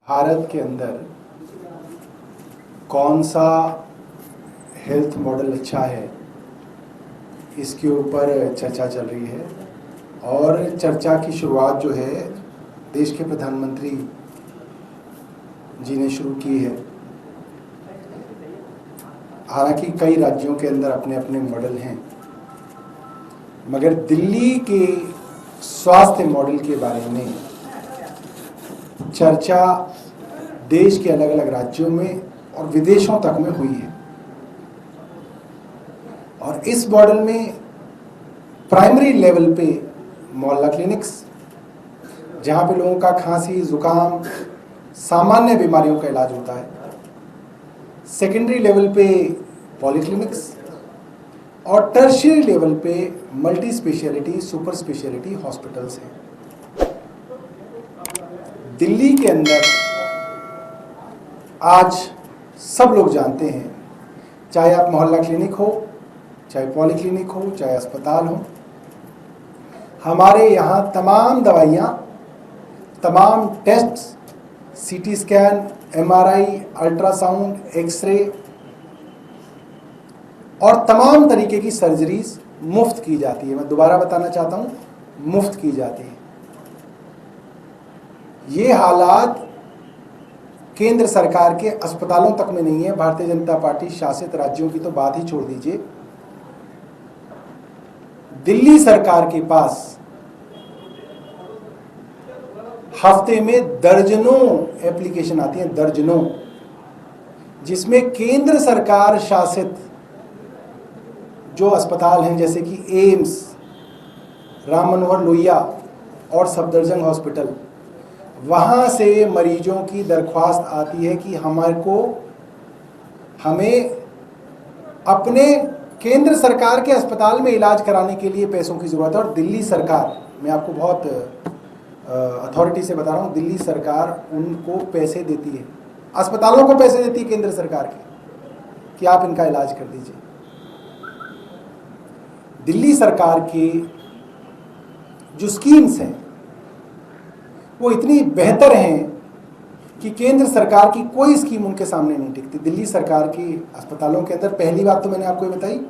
भारत के अंदर कौन सा हेल्थ मॉडल अच्छा है, इसके ऊपर चर्चा चल रही है। और चर्चा की शुरुआत जो है देश के प्रधानमंत्री जी ने शुरू की है। हालांकि कई राज्यों के अंदर अपने अपने मॉडल हैं, मगर दिल्ली के स्वास्थ्य मॉडल के बारे में चर्चा देश के अलग अलग राज्यों में और विदेशों तक में हुई है। और इस मॉडल में प्राइमरी लेवल पे मोहल्ला क्लिनिक्स, जहाँ पे लोगों का खांसी जुकाम सामान्य बीमारियों का इलाज होता है, सेकेंडरी लेवल पे पॉलीक्लिनिक्स और टर्शियरी लेवल पे multi speciality super speciality hospitals हैं। दिल्ली के अंदर आज सब लोग जानते हैं, चाहे आप मोहल्ला क्लिनिक हो, चाहे पॉलीक्लिनिक हो, चाहे अस्पताल हो, हमारे यहाँ तमाम दवाइयाँ, तमाम test, CT scan, MRI, ultrasound, x ray और तमाम तरीके की सर्जरीज मुफ्त की जाती है। मैं दोबारा बताना चाहता हूँ, मुफ्त की जाती है। ये हालात केंद्र सरकार के अस्पतालों तक में नहीं है। भारतीय जनता पार्टी शासित राज्यों की तो बात ही छोड़ दीजिए, दिल्ली सरकार के पास हफ्ते में दर्जनों एप्लीकेशन आती हैं, दर्जनों, जिसमें केंद्र सरकार शासित जो अस्पताल हैं जैसे कि एम्स, राम मनोहर लोहिया और सफदरजंग हॉस्पिटल, वहाँ से मरीजों की दरख्वास्त आती है कि हमें अपने केंद्र सरकार के अस्पताल में इलाज कराने के लिए पैसों की ज़रूरत है। और दिल्ली सरकार, मैं आपको बहुत अथॉरिटी से बता रहा हूँ, दिल्ली सरकार उनको पैसे देती है, अस्पतालों को पैसे देती है केंद्र सरकार के, कि आप इनका इलाज कर दीजिए। दिल्ली सरकार की जो स्कीम्स हैं वो इतनी बेहतर हैं कि केंद्र सरकार की कोई स्कीम उनके सामने नहीं टिकती। दिल्ली सरकार की अस्पतालों के अंदर पहली बात तो मैंने आपको ये बताई,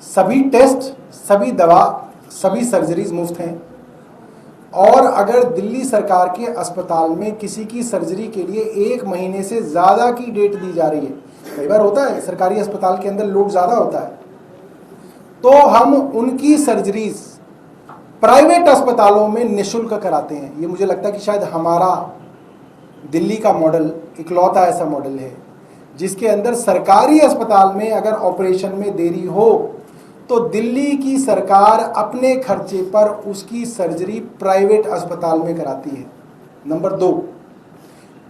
सभी टेस्ट, सभी दवा, सभी सर्जरीज मुफ्त हैं। और अगर दिल्ली सरकार के अस्पताल में किसी की सर्जरी के लिए 1 महीने से ज़्यादा की डेट दी जा रही है, कई बार होता है सरकारी अस्पताल के अंदर लोड ज़्यादा होता है, तो हम उनकी सर्जरीज प्राइवेट अस्पतालों में निःशुल्क कराते हैं। ये मुझे लगता है कि शायद हमारा दिल्ली का मॉडल इकलौता ऐसा मॉडल है जिसके अंदर सरकारी अस्पताल में अगर ऑपरेशन में देरी हो तो दिल्ली की सरकार अपने खर्चे पर उसकी सर्जरी प्राइवेट अस्पताल में कराती है। नंबर 2,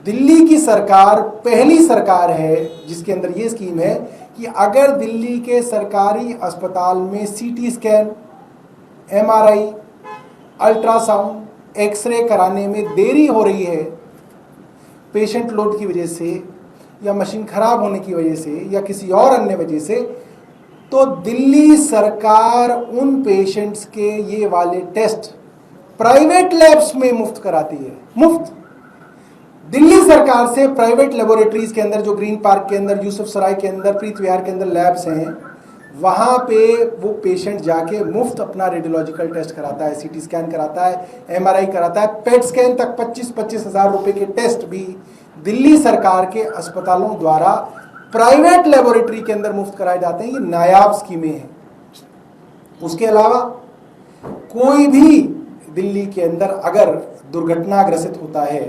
दिल्ली की सरकार पहली सरकार है जिसके अंदर ये स्कीम है कि अगर दिल्ली के सरकारी अस्पताल में CT scan, MRI, ultrasound, x ray कराने में देरी हो रही है, पेशेंट लोड की वजह से या मशीन खराब होने की वजह से या किसी और अन्य वजह से, तो दिल्ली सरकार उन पेशेंट्स के ये वाले टेस्ट प्राइवेट लैब्स में मुफ्त कराती है। मुफ्त। दिल्ली सरकार से प्राइवेट लेबोरेटरीज के अंदर, जो ग्रीन पार्क के अंदर, यूसुफ सराय के अंदर, प्रीत विहार के अंदर लैब्स हैं, वहाँ पे वो पेशेंट जाके मुफ्त अपना रेडियोलॉजिकल टेस्ट कराता है, सीटी स्कैन कराता है, एमआरआई कराता है, पेट स्कैन तक 25-25 हज़ार रुपए के टेस्ट भी दिल्ली सरकार के अस्पतालों द्वारा प्राइवेट लेबोरेटरी के अंदर मुफ्त कराए जाते हैं। ये नायाब स्कीमें हैं। उसके अलावा कोई भी दिल्ली के अंदर अगर दुर्घटनाग्रसित होता है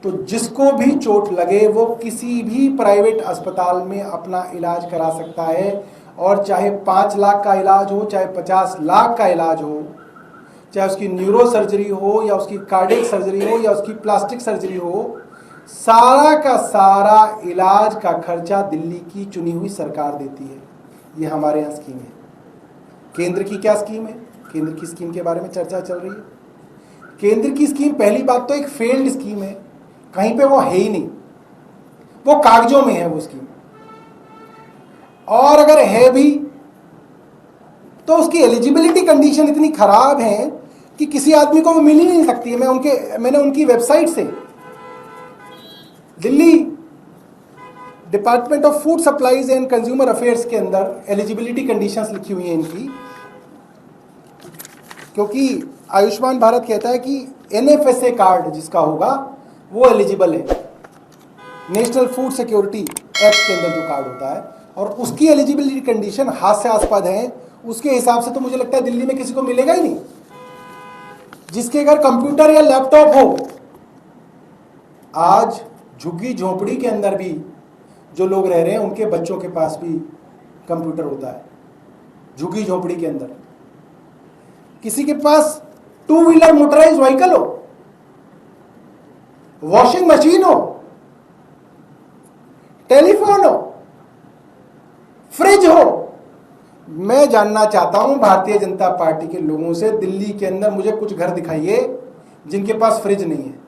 तो जिसको भी चोट लगे वो किसी भी प्राइवेट अस्पताल में अपना इलाज करा सकता है। और चाहे 5 लाख का इलाज हो, चाहे 50 लाख का इलाज हो, चाहे उसकी न्यूरो सर्जरी हो या उसकी कार्डियक सर्जरी हो या उसकी प्लास्टिक सर्जरी हो, सारा का सारा इलाज का खर्चा दिल्ली की चुनी हुई सरकार देती है। ये हमारे यहाँ स्कीम है। केंद्र की क्या स्कीम है? केंद्र की स्कीम के बारे में चर्चा चल रही है। केंद्र की स्कीम पहली बात तो एक फेल्ड स्कीम है, कहीं पे वो है ही नहीं, वो कागजों में है वो स्कीम। और अगर है भी तो उसकी एलिजिबिलिटी कंडीशन इतनी खराब है कि किसी आदमी को वो मिल ही नहीं सकती है। मैंने उनकी वेबसाइट से Delhi department of food supplies and consumer affairs के अंदर एलिजिबिलिटी कंडीशंस लिखी हुई हैं इनकी, क्योंकि आयुष्मान भारत कहता है कि एनएफएसए कार्ड जिसका होगा वो एलिजिबल है, नेशनल फूड सिक्योरिटी एक्ट के अंदर जो कार्ड होता है, और उसकी एलिजिबिलिटी कंडीशन हास्यास्पद है। उसके हिसाब से तो मुझे लगता है दिल्ली में किसी को मिलेगा ही नहीं जिसके घर कंप्यूटर या लैपटॉप हो। आज झुग्गी झोपड़ी के अंदर भी जो लोग रह रहे हैं उनके बच्चों के पास भी कंप्यूटर होता है। झुग्गी झोपड़ी के अंदर किसी के पास 2 व्हीलर मोटराइज व्हीकल हो, वॉशिंग मशीन हो, टेलीफोन हो, फ्रिज हो। मैं जानना चाहता हूं भारतीय जनता पार्टी के लोगों से, दिल्ली के अंदर मुझे कुछ घर दिखाइए जिनके पास फ्रिज नहीं है।